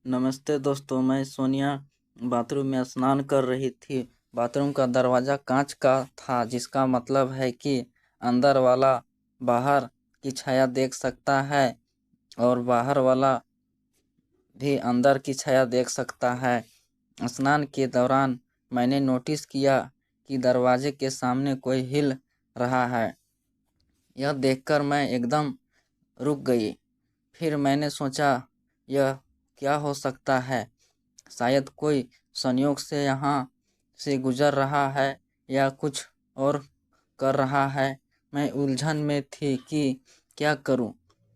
नमस्ते दोस्तों, मैं सोनिया बाथरूम में स्नान कर रही थी। बाथरूम का दरवाज़ा कांच का था, जिसका मतलब है कि अंदर वाला बाहर की छाया देख सकता है और बाहर वाला भी अंदर की छाया देख सकता है। स्नान के दौरान मैंने नोटिस किया कि दरवाजे के सामने कोई हिल रहा है। यह देखकर मैं एकदम रुक गई। फिर मैंने सोचा, यह क्या हो सकता है? शायद कोई संयोग से यहाँ से गुजर रहा है या कुछ और कर रहा है। मैं उलझन में थी कि क्या करूं।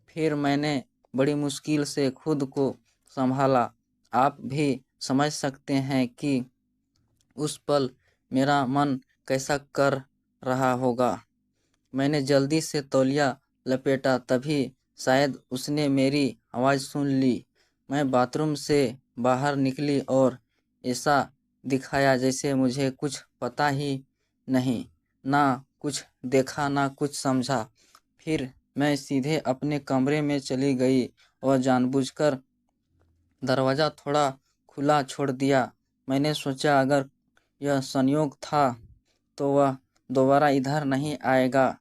फिर मैंने बड़ी मुश्किल से खुद को संभाला। आप भी समझ सकते हैं कि उस पल मेरा मन कैसा कर रहा होगा। मैंने जल्दी से तौलिया लपेटा, तभी शायद उसने मेरी आवाज़ सुन ली। मैं बाथरूम से बाहर निकली और ऐसा दिखाया जैसे मुझे कुछ पता ही नहीं। ना कुछ देखा ना कुछ समझा। फिर मैं सीधे अपने कमरे में चली गई और जानबूझकर दरवाज़ा थोड़ा खुला छोड़ दिया। मैंने सोचा, अगर यह संयोग था तो वह दोबारा इधर नहीं आएगा।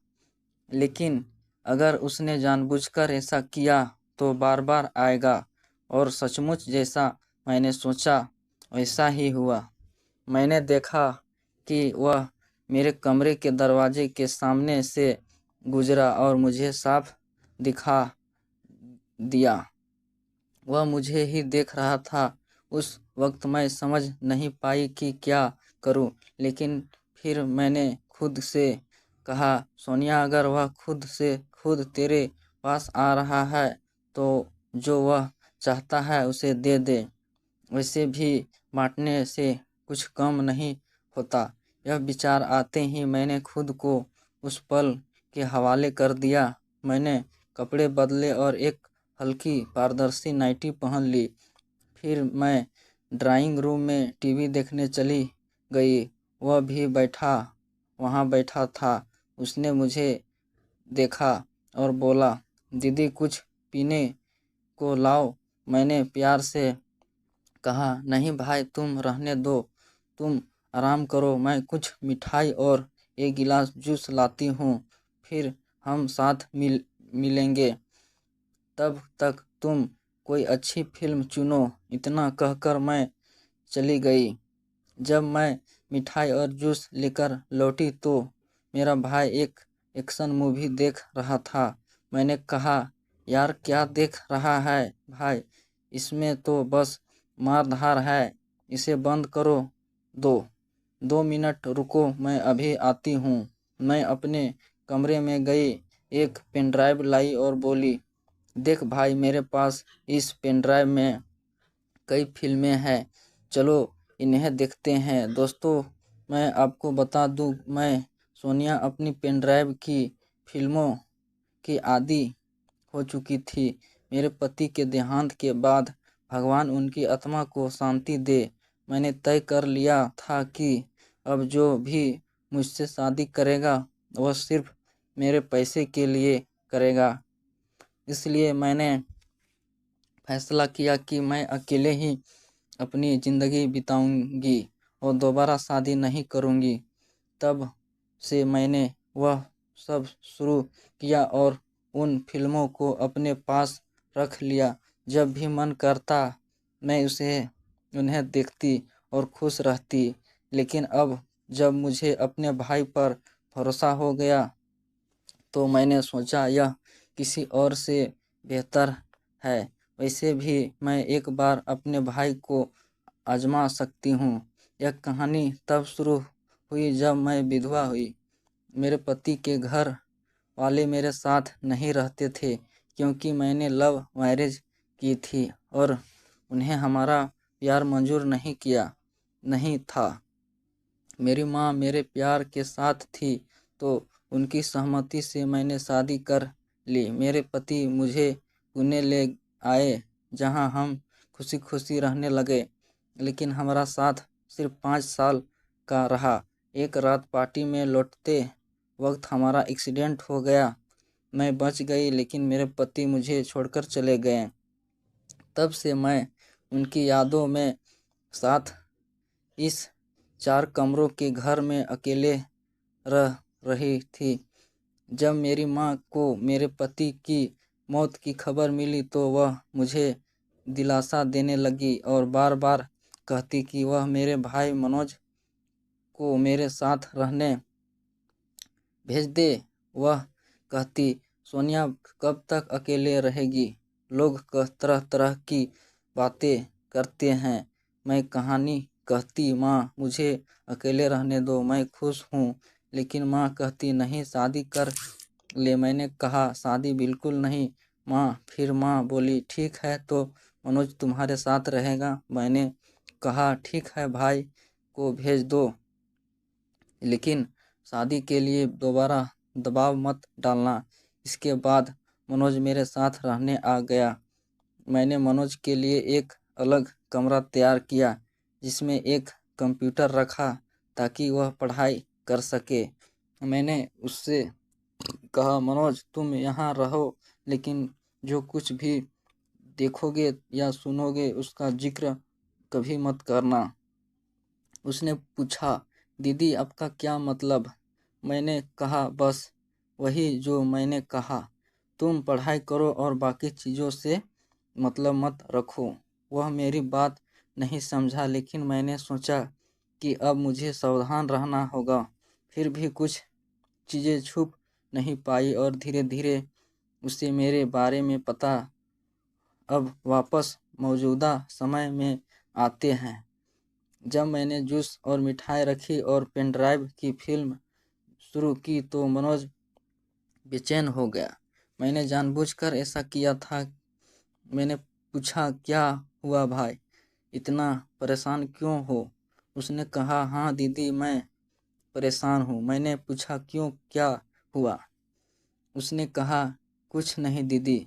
लेकिन अगर उसने जानबूझकर ऐसा किया तो बार बार आएगा। और सचमुच जैसा मैंने सोचा वैसा ही हुआ। मैंने देखा कि वह मेरे कमरे के दरवाजे के सामने से गुजरा और मुझे साफ दिखा दिया। वह मुझे ही देख रहा था। उस वक्त मैं समझ नहीं पाई कि क्या करूं, लेकिन फिर मैंने खुद से कहा, सोनिया, अगर वह खुद से खुद तेरे पास आ रहा है तो जो वह चाहता है उसे दे दे। वैसे भी बांटने से कुछ कम नहीं होता। यह विचार आते ही मैंने खुद को उस पल के हवाले कर दिया। मैंने कपड़े बदले और एक हल्की पारदर्शी नाइटी पहन ली। फिर मैं ड्राइंग रूम में टीवी देखने चली गई। वह भी वहाँ बैठा था। उसने मुझे देखा और बोला, दीदी कुछ पीने को लाओ। मैंने प्यार से कहा, नहीं भाई, तुम रहने दो, तुम आराम करो, मैं कुछ मिठाई और एक गिलास जूस लाती हूँ, फिर हम साथ मिलेंगे। तब तक तुम कोई अच्छी फिल्म चुनो। इतना कहकर मैं चली गई। जब मैं मिठाई और जूस लेकर लौटी तो मेरा भाई एक एक्शन मूवी देख रहा था। मैंने कहा, यार क्या देख रहा है भाई, इसमें तो बस मार धार है, इसे बंद करो। दो 2 मिनट रुको, मैं अभी आती हूँ। मैं अपने कमरे में गई, एक पेन ड्राइव लाई और बोली, देख भाई, मेरे पास इस पेन ड्राइव में कई फिल्में हैं, चलो इन्हें देखते हैं। दोस्तों, मैं आपको बता दूं, मैं सोनिया अपनी पेन ड्राइव की फिल्मों की आदी हो चुकी थी। मेरे पति के देहांत के बाद भगवान उनकी आत्मा को शांति दे, मैंने तय कर लिया था कि अब जो भी मुझसे शादी करेगा वह सिर्फ मेरे पैसे के लिए करेगा। इसलिए मैंने फैसला किया कि मैं अकेले ही अपनी ज़िंदगी बिताऊंगी और दोबारा शादी नहीं करूंगी। तब से मैंने वह सब शुरू किया और उन फिल्मों को अपने पास रख लिया। जब भी मन करता मैं उन्हें देखती और खुश रहती। लेकिन अब जब मुझे अपने भाई पर भरोसा हो गया तो मैंने सोचा, यह किसी और से बेहतर है। वैसे भी मैं एक बार अपने भाई को आजमा सकती हूँ। यह कहानी तब शुरू हुई जब मैं विधवा हुई। मेरे पति के घर वाले मेरे साथ नहीं रहते थे, क्योंकि मैंने लव मैरिज की थी और उन्हें हमारा प्यार मंजूर नहीं था। मेरी माँ मेरे प्यार के साथ थी, तो उनकी सहमति से मैंने शादी कर ली। मेरे पति मुझे पुणे ले आए, जहाँ हम खुशी खुशी रहने लगे। लेकिन हमारा साथ सिर्फ 5 साल का रहा। एक रात पार्टी में लौटते वक्त हमारा एक्सीडेंट हो गया। मैं बच गई, लेकिन मेरे पति मुझे छोड़कर चले गए। तब से मैं उनकी यादों में साथ इस 4 कमरों के घर में अकेले रह रही थी। जब मेरी माँ को मेरे पति की मौत की खबर मिली तो वह मुझे दिलासा देने लगी और बार बार कहती कि वह मेरे भाई मनोज को मेरे साथ रहने भेज दे। वह कहती, सोनिया कब तक अकेले रहेगी? लोग तरह तरह की बातें करते हैं। मैं कहानी कहती, माँ मुझे अकेले रहने दो, मैं खुश हूँ। लेकिन माँ कहती, नहीं, शादी कर ले। मैंने कहा, शादी बिल्कुल नहीं माँ। फिर माँ बोली, ठीक है तो मनोज तुम्हारे साथ रहेगा। मैंने कहा, ठीक है, भाई को भेज दो, लेकिन शादी के लिए दोबारा दबाव मत डालना। इसके बाद मनोज मेरे साथ रहने आ गया। मैंने मनोज के लिए एक अलग कमरा तैयार किया जिसमें एक कंप्यूटर रखा ताकि वह पढ़ाई कर सके। मैंने उससे कहा, मनोज तुम यहाँ रहो, लेकिन जो कुछ भी देखोगे या सुनोगे उसका जिक्र कभी मत करना। उसने पूछा, दीदी आपका क्या मतलब? मैंने कहा, बस वही जो मैंने कहा, तुम पढ़ाई करो और बाकी चीज़ों से मतलब मत रखो। वह मेरी बात नहीं समझा, लेकिन मैंने सोचा कि अब मुझे सावधान रहना होगा। फिर भी कुछ चीज़ें छुप नहीं पाई और धीरे धीरे उसे मेरे बारे में पता। अब वापस मौजूदा समय में आते हैं। जब मैंने जूस और मिठाई रखी और पेन ड्राइव की फिल्म शुरू की तो मनोज बेचैन हो गया। मैंने जानबूझकर ऐसा किया था। मैंने पूछा, क्या हुआ भाई, इतना परेशान क्यों हो? उसने कहा, हाँ दीदी मैं परेशान हूँ। मैंने पूछा, क्यों, क्या हुआ? उसने कहा, कुछ नहीं दीदी,